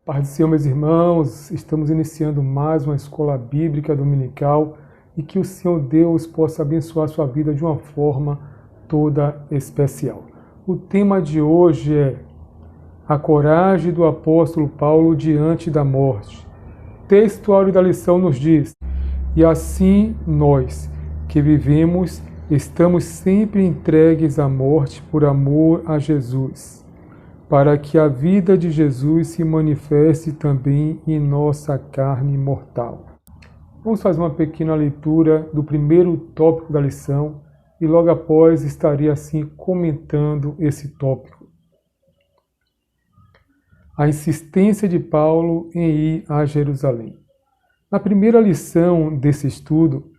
Paz do Senhor, meus irmãos, estamos iniciando mais uma escola bíblica dominical e que o Senhor Deus possa abençoar a sua vida de uma forma toda especial. O tema de hoje é a coragem do apóstolo Paulo diante da morte. O textuário da lição nos diz: e assim nós, que vivemos, estamos sempre entregues à morte por amor a Jesus, para que a vida de Jesus se manifeste também em nossa carne mortal. Vamos fazer uma pequena leitura do primeiro tópico da lição e logo após estarei assim comentando esse tópico. A insistência de Paulo em ir a Jerusalém. Na primeira lição desse estudo,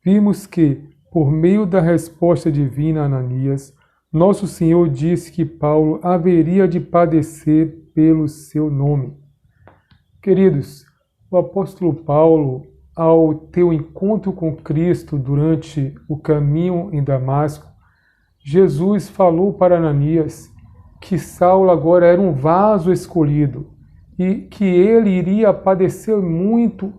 vimos que, por meio da resposta divina a Ananias, nosso Senhor disse que Paulo haveria de padecer pelo seu nome. Queridos, o apóstolo Paulo, ao ter o encontro com Cristo durante o caminho em Damasco, Jesus falou para Ananias que Saulo agora era um vaso escolhido e que ele iria padecer muito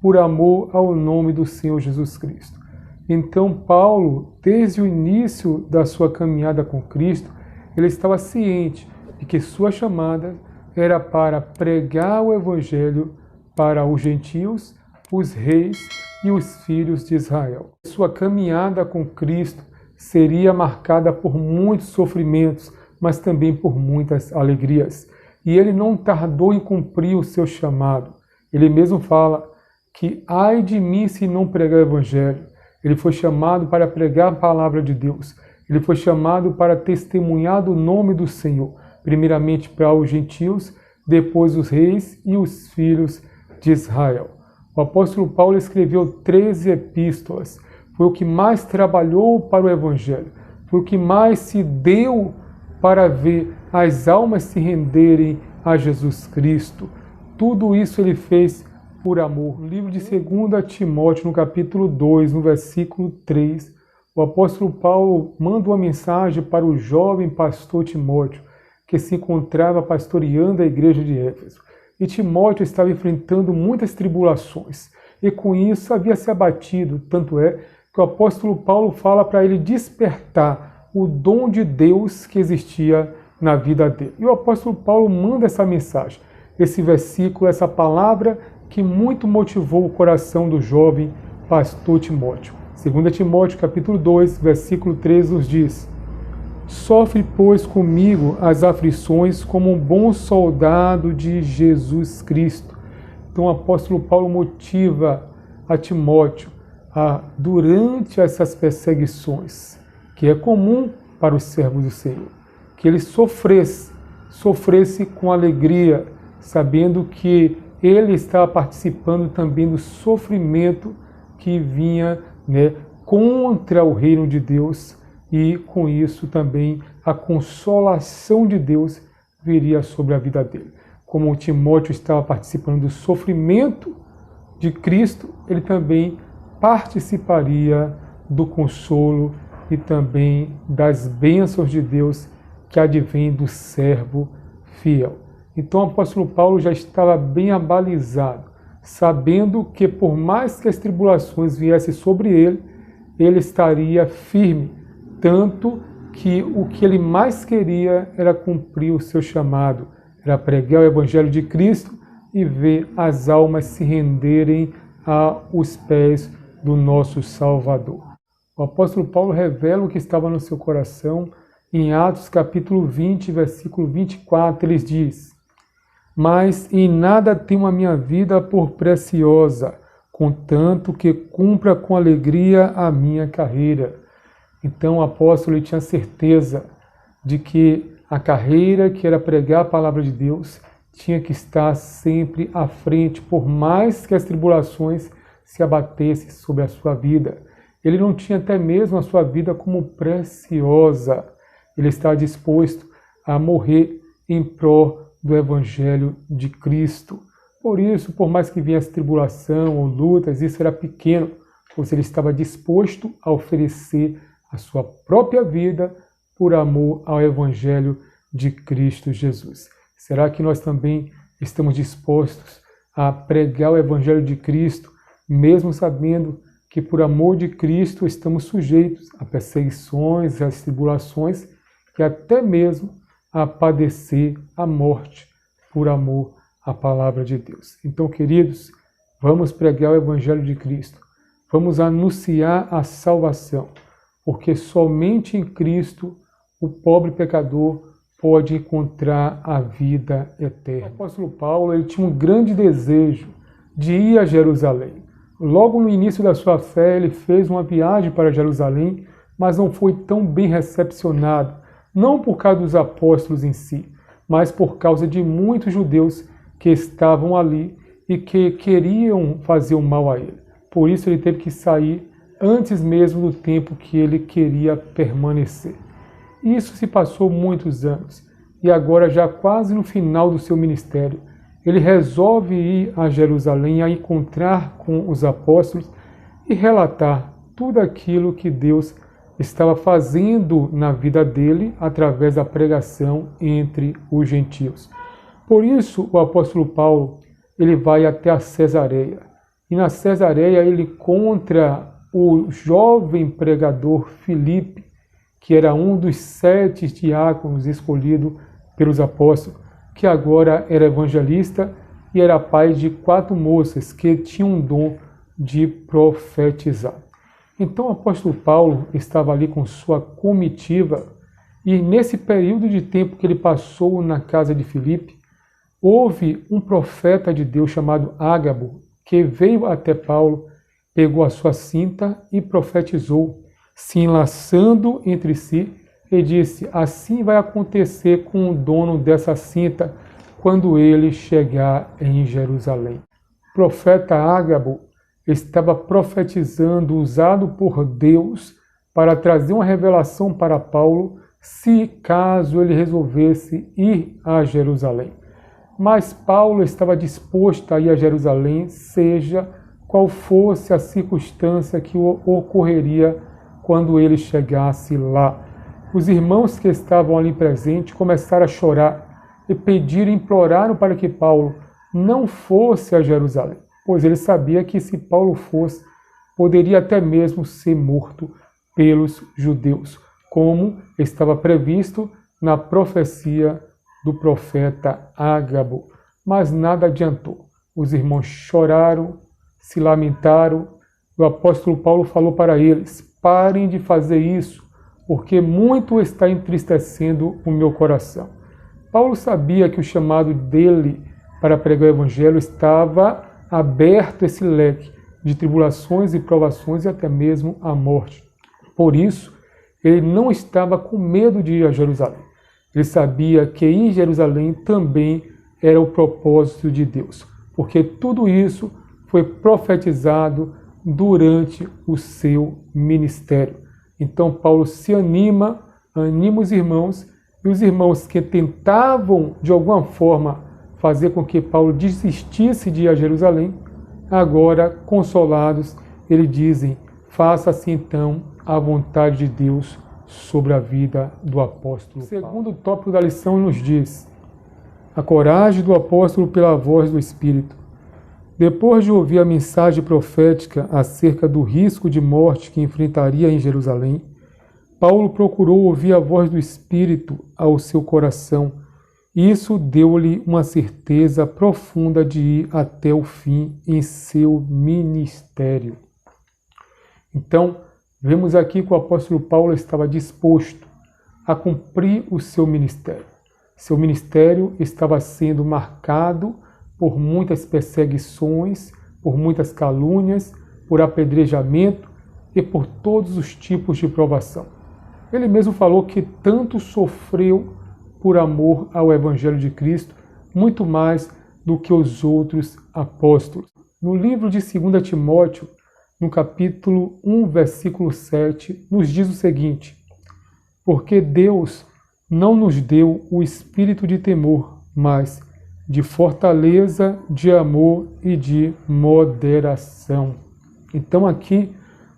por amor ao nome do Senhor Jesus Cristo. Então Paulo, desde o início da sua caminhada com Cristo, ele estava ciente de que sua chamada era para pregar o Evangelho para os gentios, os reis e os filhos de Israel. Sua caminhada com Cristo seria marcada por muitos sofrimentos, mas também por muitas alegrias. E ele não tardou em cumprir o seu chamado. Ele mesmo fala que ai de mim se não pregar o Evangelho. Ele foi chamado para pregar a palavra de Deus. Ele foi chamado para testemunhar do nome do Senhor, primeiramente para os gentios, depois os reis e os filhos de Israel. O apóstolo Paulo escreveu 13 epístolas. Foi o que mais trabalhou para o Evangelho. Foi o que mais se deu para ver as almas se renderem a Jesus Cristo. Tudo isso ele fez por amor. No livro de 2 Timóteo, no capítulo 2, no versículo 3, o apóstolo Paulo manda uma mensagem para o jovem pastor Timóteo, que se encontrava pastoreando a igreja de Éfeso. E Timóteo estava enfrentando muitas tribulações, e com isso havia se abatido, tanto é que o apóstolo Paulo fala para ele despertar o dom de Deus que existia na vida dele. E o apóstolo Paulo manda essa mensagem, esse versículo, essa palavra que muito motivou o coração do jovem pastor Timóteo. 2 Timóteo, capítulo 2, versículo 3 nos diz: sofre, pois, comigo as aflições como um bom soldado de Jesus Cristo. Então o apóstolo Paulo motiva a Timóteo durante essas perseguições, que é comum para os servos do Senhor, que ele sofresse com alegria, sabendo que ele estava participando também do sofrimento que vinha contra o reino de Deus, e com isso também a consolação de Deus viria sobre a vida dele. Como Timóteo estava participando do sofrimento de Cristo, ele também participaria do consolo e também das bênçãos de Deus que advém do servo fiel. Então o apóstolo Paulo já estava bem abalizado, sabendo que por mais que as tribulações viessem sobre ele, ele estaria firme, tanto que o que ele mais queria era cumprir o seu chamado, era pregar o Evangelho de Cristo e ver as almas se renderem aos pés do nosso Salvador. O apóstolo Paulo revela o que estava no seu coração em Atos capítulo 20, versículo 24, ele diz: mas em nada tenho a minha vida por preciosa, contanto que cumpra com alegria a minha carreira. Então o apóstolo tinha certeza de que a carreira, que era pregar a palavra de Deus, tinha que estar sempre à frente, por mais que as tribulações se abatessem sobre a sua vida. Ele não tinha até mesmo a sua vida como preciosa. Ele estava disposto a morrer em prol do Evangelho de Cristo. Por isso, por mais que viesse tribulação ou lutas, isso era pequeno, pois ele estava disposto a oferecer a sua própria vida por amor ao Evangelho de Cristo Jesus. Será que nós também estamos dispostos a pregar o Evangelho de Cristo, mesmo sabendo que por amor de Cristo estamos sujeitos a perseguições, às tribulações e até mesmo a padecer a morte por amor à palavra de Deus. Então, queridos, vamos pregar o Evangelho de Cristo, vamos anunciar a salvação, porque somente em Cristo o pobre pecador pode encontrar a vida eterna. O apóstolo Paulo ele tinha um grande desejo de ir a Jerusalém. Logo no início da sua fé, ele fez uma viagem para Jerusalém, mas não foi tão bem recepcionado, não por causa dos apóstolos em si, mas por causa de muitos judeus que estavam ali e que queriam fazer o mal a ele. Por isso ele teve que sair antes mesmo do tempo que ele queria permanecer. Isso se passou muitos anos, e agora já quase no final do seu ministério, ele resolve ir a Jerusalém a encontrar com os apóstolos e relatar tudo aquilo que Deus estava fazendo na vida dele através da pregação entre os gentios. Por isso, o apóstolo Paulo ele vai até a Cesareia. E na Cesareia ele encontra o jovem pregador Filipe, que era um dos 7 diáconos escolhidos pelos apóstolos, que agora era evangelista e era pai de 4 moças que tinham o dom de profetizar. Então o apóstolo Paulo estava ali com sua comitiva e nesse período de tempo que ele passou na casa de Filipe, houve um profeta de Deus chamado Ágabo que veio até Paulo, pegou a sua cinta e profetizou, se enlaçando entre si, e disse: assim vai acontecer com o dono dessa cinta quando ele chegar em Jerusalém. O profeta Ágabo estava profetizando, usado por Deus para trazer uma revelação para Paulo, se caso ele resolvesse ir a Jerusalém. Mas Paulo estava disposto a ir a Jerusalém, seja qual fosse a circunstância que ocorreria quando ele chegasse lá. Os irmãos que estavam ali presentes começaram a chorar e pediram, imploraram para que Paulo não fosse a Jerusalém, pois ele sabia que se Paulo fosse, poderia até mesmo ser morto pelos judeus, como estava previsto na profecia do profeta Ágabo. Mas nada adiantou. Os irmãos choraram, se lamentaram. O apóstolo Paulo falou para eles: parem de fazer isso, porque muito está entristecendo o meu coração. Paulo sabia que o chamado dele para pregar o evangelho estava aberto esse leque de tribulações e provações e até mesmo a morte. Por isso, ele não estava com medo de ir a Jerusalém. Ele sabia que ir a Jerusalém também era o propósito de Deus, porque tudo isso foi profetizado durante o seu ministério. Então Paulo se anima os irmãos, e os irmãos que tentavam de alguma forma fazer com que Paulo desistisse de ir a Jerusalém, agora consolados, eles dizem: faça-se então a vontade de Deus sobre a vida do apóstolo Paulo. O segundo tópico da lição nos diz: a coragem do apóstolo pela voz do Espírito. Depois de ouvir a mensagem profética acerca do risco de morte que enfrentaria em Jerusalém, Paulo procurou ouvir a voz do Espírito ao seu coração. Isso deu-lhe uma certeza profunda de ir até o fim em seu ministério. Então, vemos aqui que o apóstolo Paulo estava disposto a cumprir o seu ministério. Seu ministério estava sendo marcado por muitas perseguições, por muitas calúnias, por apedrejamento e por todos os tipos de provação. Ele mesmo falou que tanto sofreu por amor ao Evangelho de Cristo, muito mais do que os outros apóstolos. No livro de 2 Timóteo, no capítulo 1, versículo 7, nos diz o seguinte: porque Deus não nos deu o espírito de temor, mas de fortaleza, de amor e de moderação. Então aqui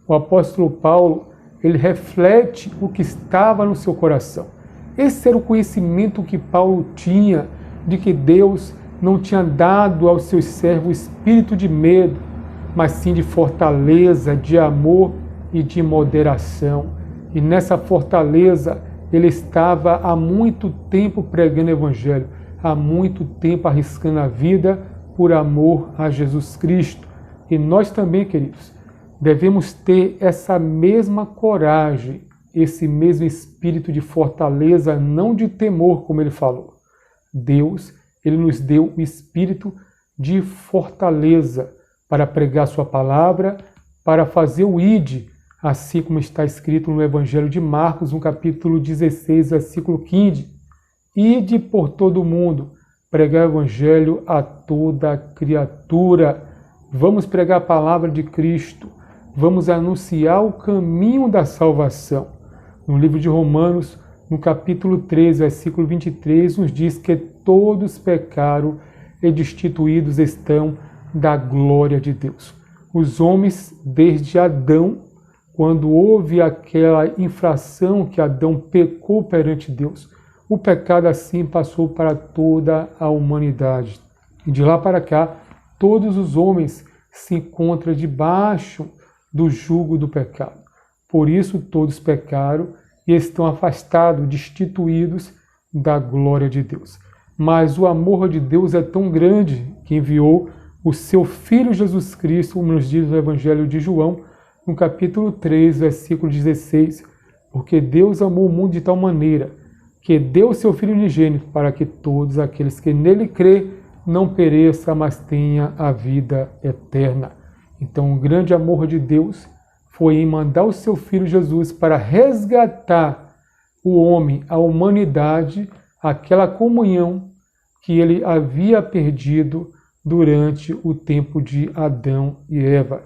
o apóstolo Paulo, ele reflete o que estava no seu coração. Esse era o conhecimento que Paulo tinha de que Deus não tinha dado aos seus servos espírito de medo, mas sim de fortaleza, de amor e de moderação. E nessa fortaleza ele estava há muito tempo pregando o Evangelho, há muito tempo arriscando a vida por amor a Jesus Cristo. E nós também, queridos, devemos ter essa mesma coragem, esse mesmo espírito de fortaleza, não de temor, como ele falou. Deus, ele nos deu o espírito de fortaleza para pregar sua palavra, para fazer o ID, assim como está escrito no Evangelho de Marcos, no capítulo 16, versículo 15. Ide por todo o mundo, pregar o Evangelho a toda criatura. Vamos pregar a palavra de Cristo. Vamos anunciar o caminho da salvação. No livro de Romanos, no capítulo 13, versículo 23, nos diz que todos pecaram e destituídos estão da glória de Deus. Os homens, desde Adão, quando houve aquela infração que Adão pecou perante Deus, o pecado assim passou para toda a humanidade. E de lá para cá, todos os homens se encontram debaixo do jugo do pecado. Por isso todos pecaram e estão afastados, destituídos da glória de Deus. Mas o amor de Deus é tão grande que enviou o seu Filho Jesus Cristo, como nos diz o Evangelho de João, no capítulo 3, versículo 16, porque Deus amou o mundo de tal maneira que deu o seu Filho unigênito para que todos aqueles que nele crê não pereçam, mas tenha a vida eterna. Então o grande amor de Deus foi em mandar o seu Filho Jesus para resgatar o homem, a humanidade, aquela comunhão que ele havia perdido durante o tempo de Adão e Eva.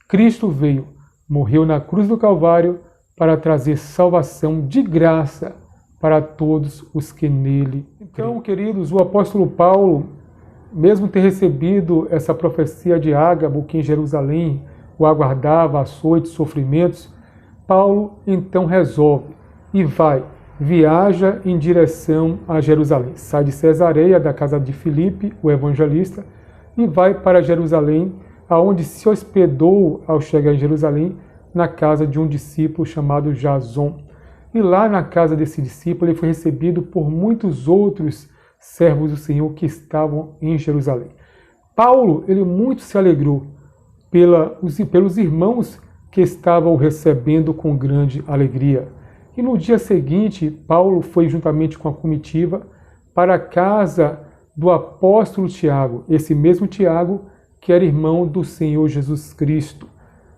Cristo veio, morreu na cruz do Calvário para trazer salvação de graça para todos os que nele creem. Então, queridos, o apóstolo Paulo, mesmo ter recebido essa profecia de Ágabo, que em Jerusalém o aguardava açoites, sofrimentos, Paulo então resolve e viaja em direção a Jerusalém. Sai de Cesareia, da casa de Filipe, o evangelista, e vai para Jerusalém, aonde se hospedou ao chegar em Jerusalém, na casa de um discípulo chamado Jason. E lá na casa desse discípulo ele foi recebido por muitos outros servos do Senhor que estavam em Jerusalém. Paulo, ele muito se alegrou pelos irmãos que estavam o recebendo com grande alegria. E no dia seguinte, Paulo foi juntamente com a comitiva para a casa do apóstolo Tiago, esse mesmo Tiago que era irmão do Senhor Jesus Cristo.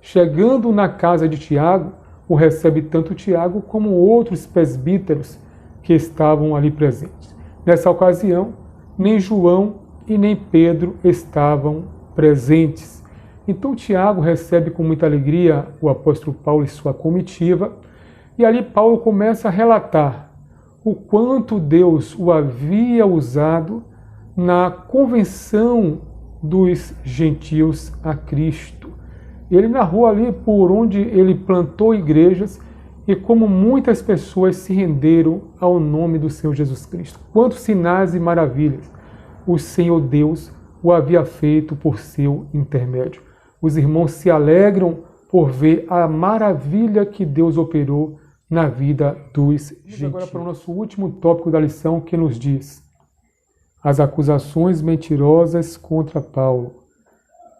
Chegando na casa de Tiago, o recebe tanto Tiago como outros presbíteros que estavam ali presentes. Nessa ocasião, nem João e nem Pedro estavam presentes. Então Tiago recebe com muita alegria o apóstolo Paulo e sua comitiva, e ali Paulo começa a relatar o quanto Deus o havia usado na convenção dos gentios a Cristo. Ele narrou ali por onde ele plantou igrejas e como muitas pessoas se renderam ao nome do Senhor Jesus Cristo. Quantos sinais e maravilhas o Senhor Deus o havia feito por seu intermédio. Os irmãos se alegram por ver a maravilha que Deus operou na vida dos gentios. Agora para o nosso último tópico da lição, que nos diz as acusações mentirosas contra Paulo.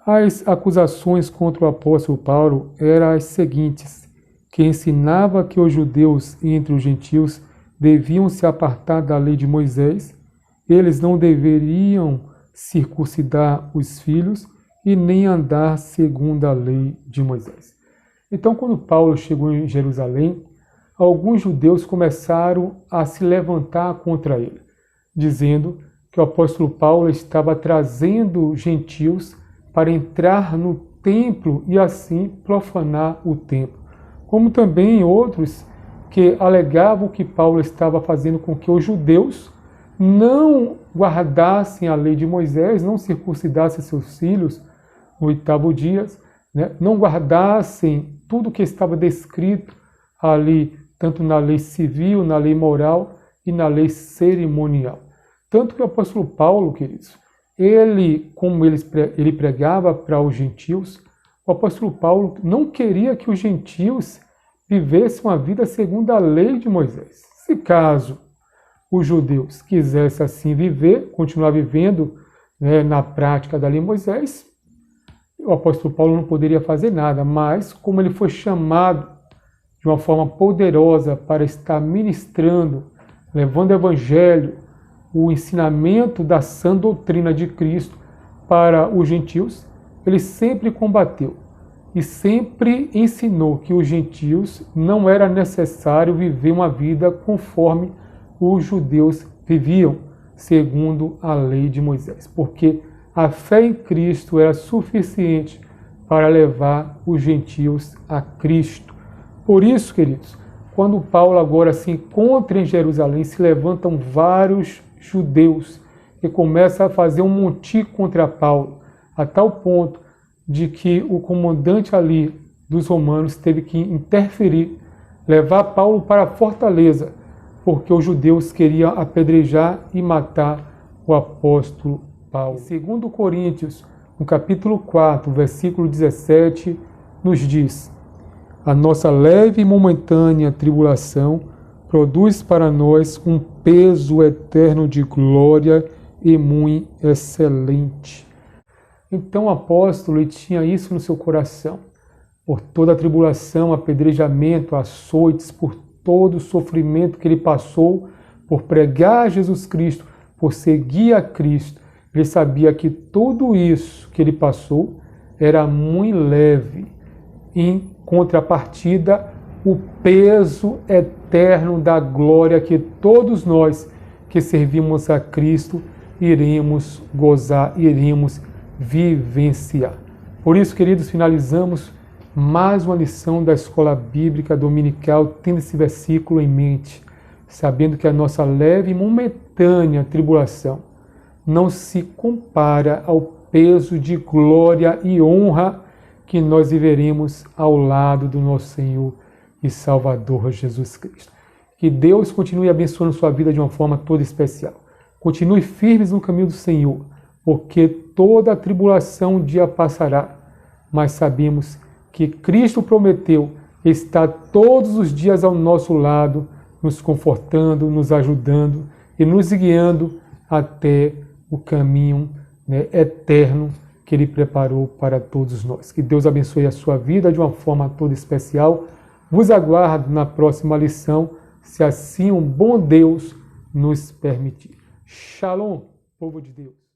As acusações contra o apóstolo Paulo eram as seguintes: que ensinava que os judeus entre os gentios deviam se apartar da lei de Moisés, eles não deveriam circuncidar os filhos e nem andar segundo a lei de Moisés. Então, quando Paulo chegou em Jerusalém, alguns judeus começaram a se levantar contra ele, dizendo que o apóstolo Paulo estava trazendo gentios para entrar no templo e assim profanar o templo. Como também outros que alegavam que Paulo estava fazendo com que os judeus não guardassem a lei de Moisés, não circuncidassem seus filhos no 8º dia, não guardassem tudo que estava descrito ali, tanto na lei civil, na lei moral e na lei cerimonial. Tanto que o apóstolo Paulo, queridos, como ele pregava para os gentios, o apóstolo Paulo não queria que os gentios vivessem uma vida segundo a lei de Moisés. Se caso os judeus quisessem assim viver, continuar vivendo, né, na prática da lei de Moisés, o apóstolo Paulo não poderia fazer nada, mas como ele foi chamado de uma forma poderosa para estar ministrando, levando o evangelho, o ensinamento da sã doutrina de Cristo para os gentios, ele sempre combateu e sempre ensinou que os gentios não era necessário viver uma vida conforme os judeus viviam, segundo a lei de Moisés, porque a fé em Cristo era suficiente para levar os gentios a Cristo. Por isso, queridos, quando Paulo agora se encontra em Jerusalém, se levantam vários judeus que começam a fazer um monte contra Paulo, a tal ponto de que o comandante ali dos romanos teve que interferir, levar Paulo para a fortaleza, porque os judeus queriam apedrejar e matar o apóstolo Paulo. Segundo Coríntios, no capítulo 4, versículo 17, nos diz: a nossa leve e momentânea tribulação produz para nós um peso eterno de glória e muito excelente. Então o apóstolo ele tinha isso no seu coração. Por toda a tribulação, apedrejamento, açoites, por todo o sofrimento que ele passou, por pregar Jesus Cristo, por seguir a Cristo, ele sabia que tudo isso que ele passou era muito leve. Em contrapartida, o peso eterno da glória que todos nós que servimos a Cristo iremos gozar, iremos vivenciar. Por isso, queridos, finalizamos mais uma lição da Escola Bíblica Dominical, tendo esse versículo em mente, sabendo que a nossa leve e momentânea tribulação não se compara ao peso de glória e honra que nós viveremos ao lado do nosso Senhor e Salvador Jesus Cristo. Que Deus continue abençoando sua vida de uma forma toda especial. Continue firmes no caminho do Senhor, porque toda a tribulação um dia passará, mas sabemos que Cristo prometeu estar todos os dias ao nosso lado, nos confortando, nos ajudando e nos guiando até o caminho, né, eterno que Ele preparou para todos nós. Que Deus abençoe a sua vida de uma forma toda especial. Vos aguardo na próxima lição, se assim um bom Deus nos permitir. Shalom, povo de Deus.